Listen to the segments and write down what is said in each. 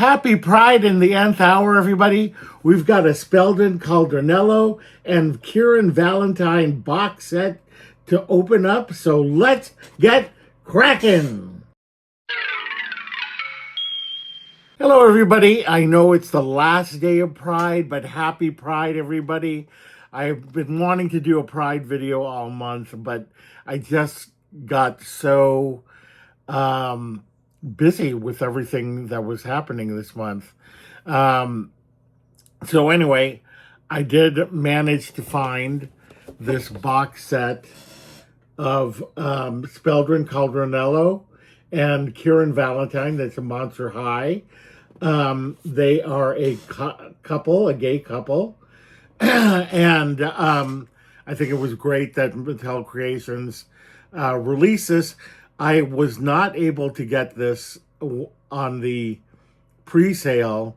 Happy Pride in the nth hour, everybody. We've got a SPELLDON Cauldronello and Kieran Valentine box set to open up, so let's get cracking. Hello, everybody. I know it's the last day of Pride, but happy Pride, everybody. I've been wanting to do a Pride video all month, but I just got so busy with everything that was happening this month. So anyway, I did manage to find this box set of SPELLDON Cauldronello and Kieran Valentine. That's a Monster High. They are a couple, a gay couple. And I think it was great that Mattel Creations released this. I was not able to get this on the pre-sale,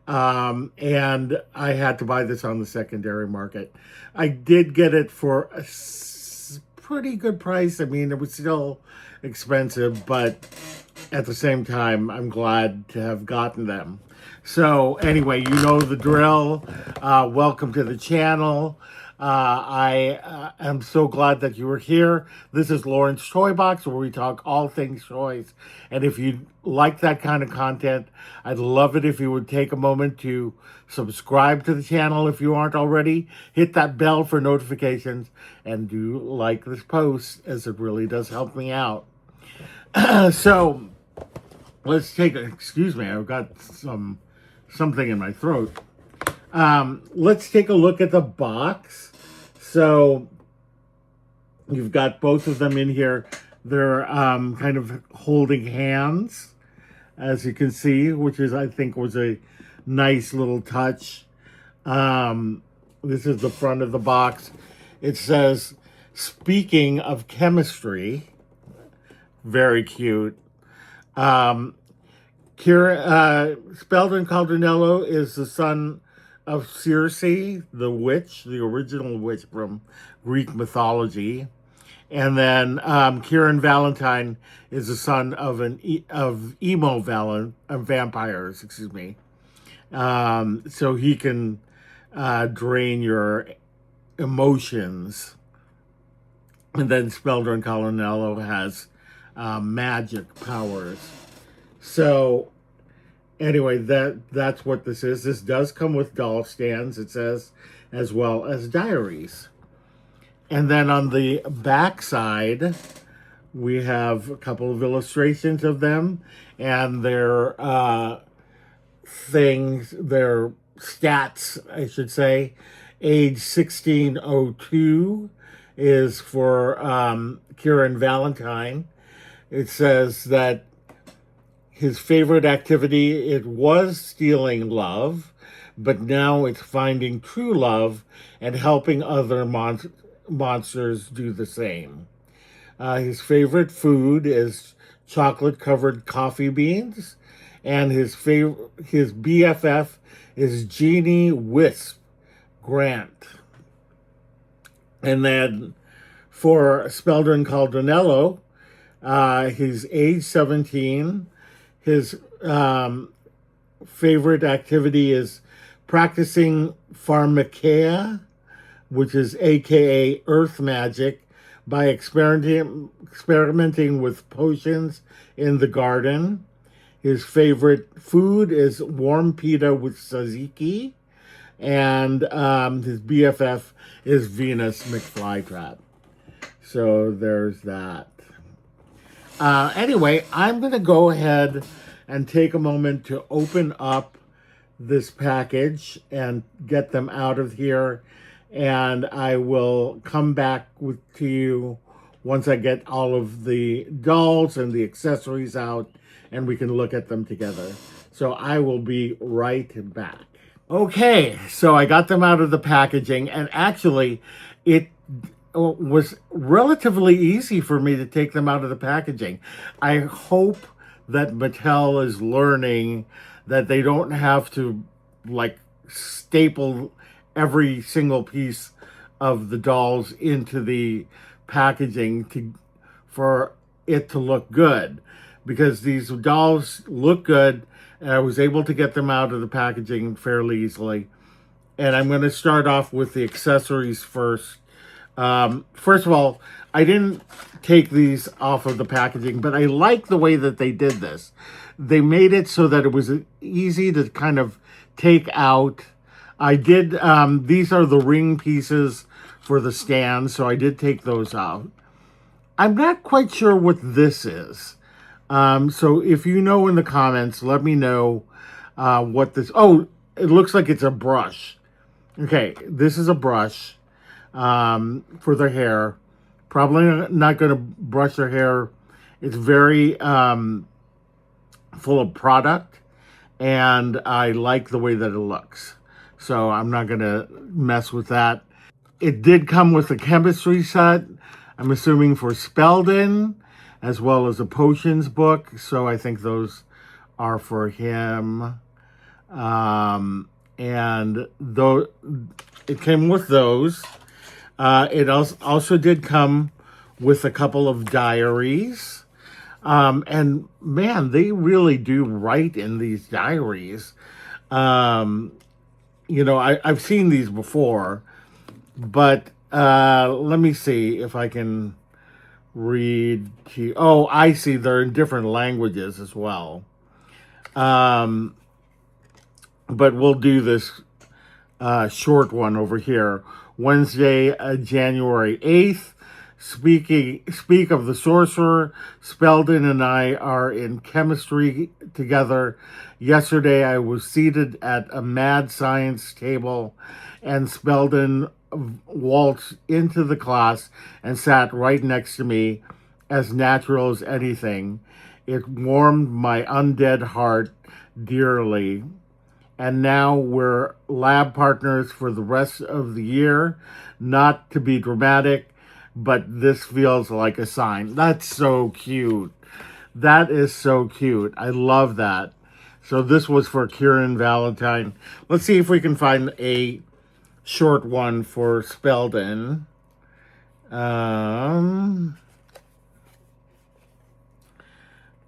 and I had to buy this on the secondary market. I did get it for a pretty good price. I mean, it was still expensive, but at the same time, I'm glad to have gotten them. So anyway, you know the drill. Welcome to the channel. I am so glad that you were here. This is Lauren's Toy Box, where we talk all things toys. And if you like that kind of content, I'd love it if you would take a moment to subscribe to the channel if you aren't already. Hit that bell for notifications, and do like this post, as it really does help me out. So let's take excuse me, I've got something in my throat. Let's take a look at the box. So you've got both of them in here. They're kind of holding hands, as you can see, which is, I think, was a nice little touch. This is the front of the box. It says, "Speaking of chemistry." Very cute. SPELLDON Cauldronello is the son of Circe, the witch, the original witch from Greek mythology. And then Kieran Valentine is the son of vampires, excuse me. So he can drain your emotions. And then SPELLDON Cauldronello has magic powers. So anyway, that's what this is. This does come with doll stands, it says, as well as diaries. And then on the back side, we have a couple of illustrations of them and their their stats, I should say. Age 1602 is for Kieran Valentine. It says that his favorite activity, it was stealing love, but now it's finding true love and helping other monsters do the same. His favorite food is chocolate-covered coffee beans, and his BFF is Genie Wisp Grant. And then for SPELLDON Cauldronello, he's age 17. His favorite activity is practicing pharmakeia, which is AKA earth magic, by experimenting with potions in the garden. His favorite food is warm pita with tzatziki, and his BFF is Venus McFlytrap. So there's that. Anyway, I'm going to go ahead and take a moment to open up this package and get them out of here. And I will come back to you once I get all of the dolls and the accessories out, and we can look at them together. So I will be right back. Okay, so I got them out of the packaging, and actually it was relatively easy for me to take them out of the packaging. I hope that Mattel is learning that they don't have to like staple every single piece of the dolls into the packaging for it to look good, because these dolls look good And I was able to get them out of the packaging fairly easily. And I'm going to start off with the accessories first. First of all, I didn't take these off of the packaging, but I like the way that they did this. They made it so that it was easy to kind of take out. I did, these are the ring pieces for the stand, so I did take those out. I'm not quite sure what this is. So if you know in the comments, let me know what this, oh, it looks like it's a brush. Okay, this is a brush for their hair. Probably not going to brush their hair. It's very full of product, and I like the way that it looks. So I'm not going to mess with that. It did come with a chemistry set, I'm assuming for Speldon, as well as a potions book. So I think those are for him. And though it came with those, it also did come with a couple of diaries. And man, they really do write in these diaries. You know, I've seen these before, but let me see if I can read to you. Oh, I see. They're in different languages as well. But we'll do this short one over here. Wednesday, January 8th. Speak of the sorcerer. Speldon and I are in chemistry together. Yesterday, I was seated at a mad science table, and Speldon waltzed into the class and sat right next to me, as natural as anything. It warmed my undead heart dearly. And now we're lab partners for the rest of the year. Not to be dramatic, but this feels like a sign. That's so cute. That is so cute. I love that. So this was for Kieran Valentine. Let's see if we can find a short one for Speldon.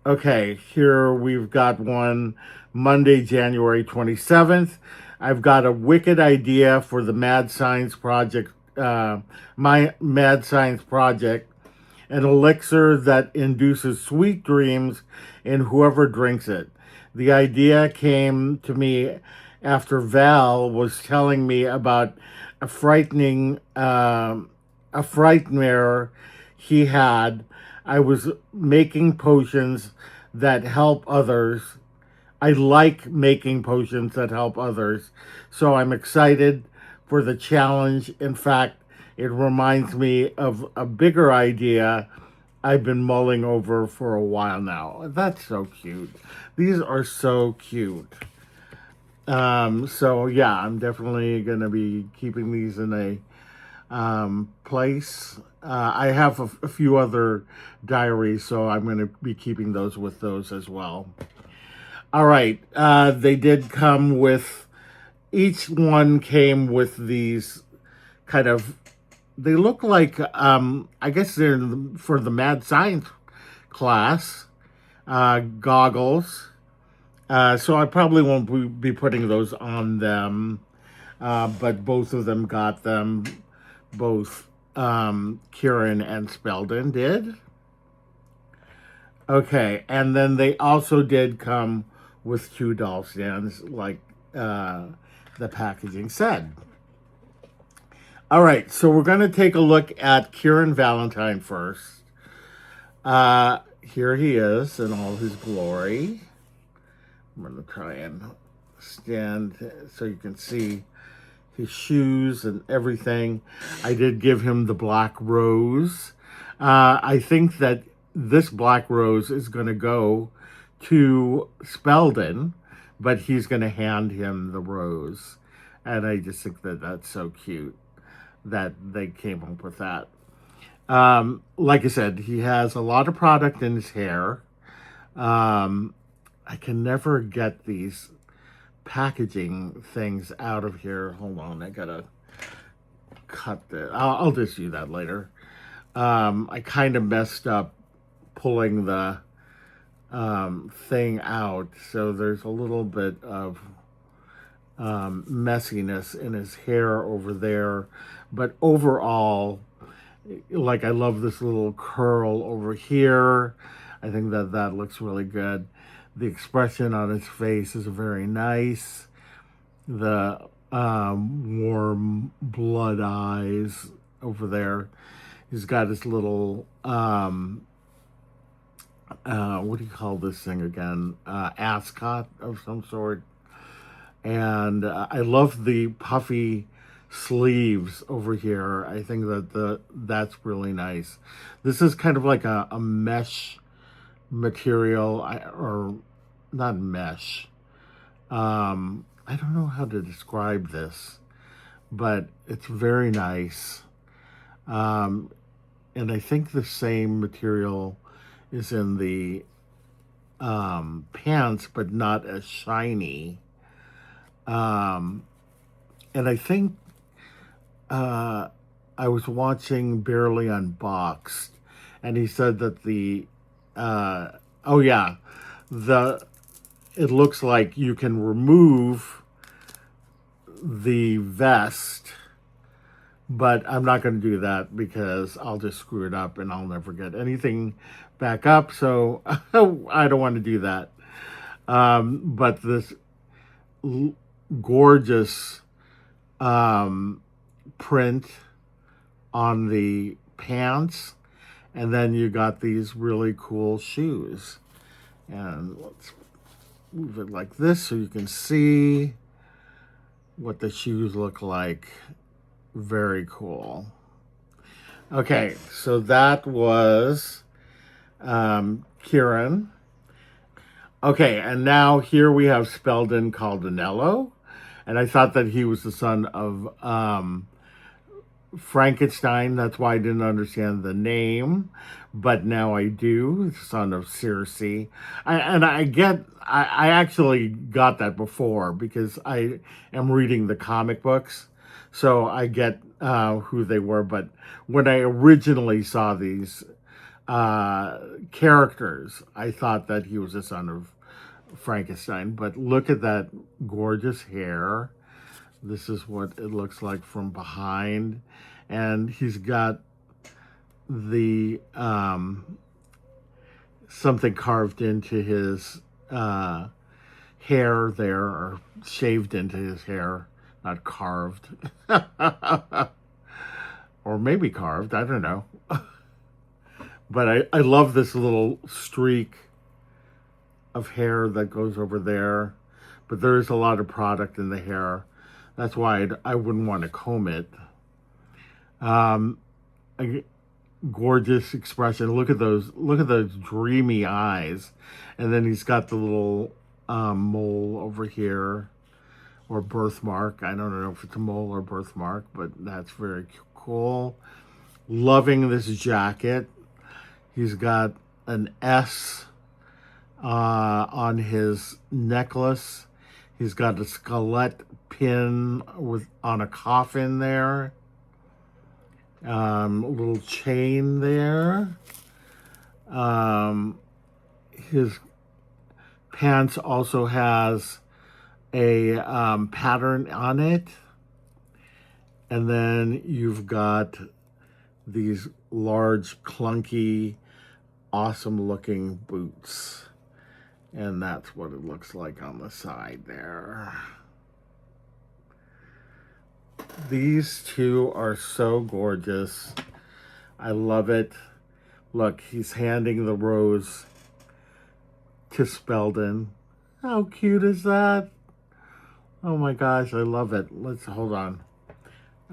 Okay, here we've got one Monday, January 27th. I've got a wicked idea for the Mad Science Project, my Mad Science Project, an elixir that induces sweet dreams in whoever drinks it. The idea came to me after Val was telling me about a frightmare he had. I was making potions that help others. I like making potions that help others, so I'm excited for the challenge. In fact, it reminds me of a bigger idea I've been mulling over for a while now. That's so cute. These are so cute. So yeah, I'm definitely going to be keeping these in a place. I have a few other diaries, so I'm going to be keeping those with those as well. All right. They did come with, each one came with these kind of, they look like, I guess they're for the Mad Science class, goggles. So I probably won't be putting those on them, but both of them got them. Both Kieran and Speldon did. Okay, and then they also did come with 2 doll stands, like the packaging said. All right, so we're going to take a look at Kieran Valentine first. Here he is in all his glory. I'm going to try and stand so you can see his shoes and everything. I did give him the black rose. I think that this black rose is going to go to Speldon, but he's going to hand him the rose. And I just think that that's so cute that they came up with that. Like I said, he has a lot of product in his hair. I can never get these packaging things out of here. Hold on, I gotta cut this. I'll just do that later. I kind of messed up pulling the thing out. So there's a little bit of messiness in his hair over there. But overall, like, I love this little curl over here. I think that that looks really good. The expression on his face is very nice. The warm blood eyes over there. He's got his little, what do you call this thing again? Ascot of some sort. And I love the puffy sleeves over here. I think that that's really nice. This is kind of like a mesh material, or not mesh. I don't know how to describe this, but it's very nice. And I think the same material is in the pants, but not as shiny. And I think I was watching Barely Unboxed, and he said that the oh yeah, it looks like you can remove the vest, but I'm not going to do that because I'll just screw it up and I'll never get anything back up. So I don't want to do that. But this gorgeous print on the pants, and then you got these really cool shoes. And let's move it like this so you can see what the shoes look like. Very cool. Okay, so that was Kieran. Okay, and now here we have Speldon Caldanello, and I thought that he was the son of Frankenstein. That's why I didn't understand the name, but now I do. Son of Circe. I actually got that before because I am reading the comic books, so I get who they were. But when I originally saw these characters, I thought that he was the son of Frankenstein. But look at that gorgeous hair. This is what it looks like from behind. And he's got the something carved into his hair there, or shaved into his hair, not carved. Or maybe carved, I don't know. But I love this little streak of hair that goes over there. But there is a lot of product in the hair. That's why I wouldn't want to comb it. A gorgeous expression. Look at those dreamy eyes. And then he's got the little mole over here, or birthmark. I don't know if it's a mole or birthmark, but that's very cool. Loving this jacket. He's got an S on his necklace. He's got a skelet pin on a coffin there. A little chain there. His pants also has a pattern on it. And then you've got these large, clunky, awesome looking boots. And that's what it looks like on the side there. These two are so gorgeous. I love it. Look, he's handing the rose to Speldon. How cute is that? Oh my gosh, I love it. Let's hold on.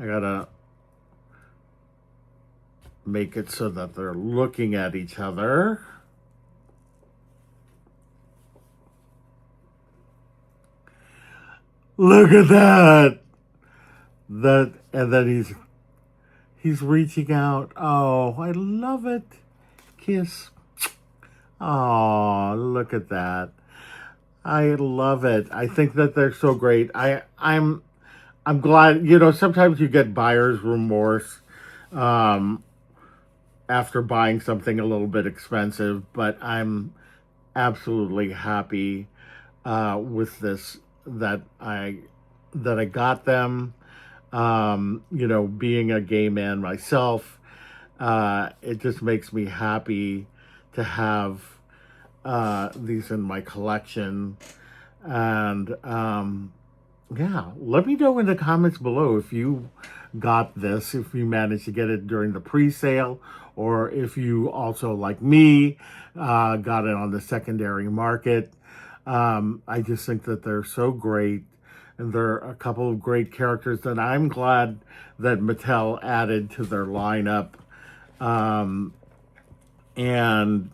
I gotta make it so that they're looking at each other. Look at that. And then he's reaching out. Oh, I love it. Kiss. Oh, look at that. I love it. I think that they're so great. I'm glad, sometimes you get buyer's remorse after buying something a little bit expensive, but I'm absolutely happy with this, that I got them. You know, being a gay man myself, it just makes me happy to have these in my collection. And yeah, let me know in the comments below if you got this, if you managed to get it during the pre-sale, or if you also, like me, got it on the secondary market. I just think that they're so great, and they're a couple of great characters that I'm glad that Mattel added to their lineup. And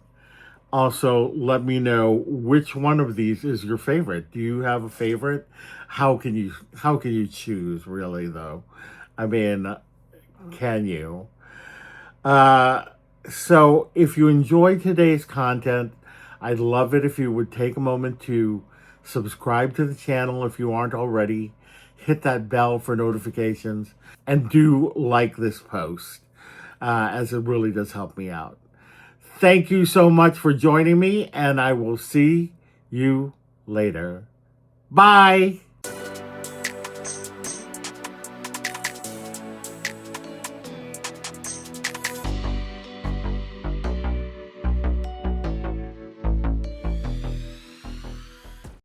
also, let me know which one of these is your favorite. Do you have a favorite? How can you choose, really, though? I mean, can you? Uh, so if you enjoyed today's content, I'd love it if you would take a moment to subscribe to the channel if you aren't already. Hit that bell for notifications, and do like this post, as it really does help me out. Thank you so much for joining me, and I will see you later. Bye.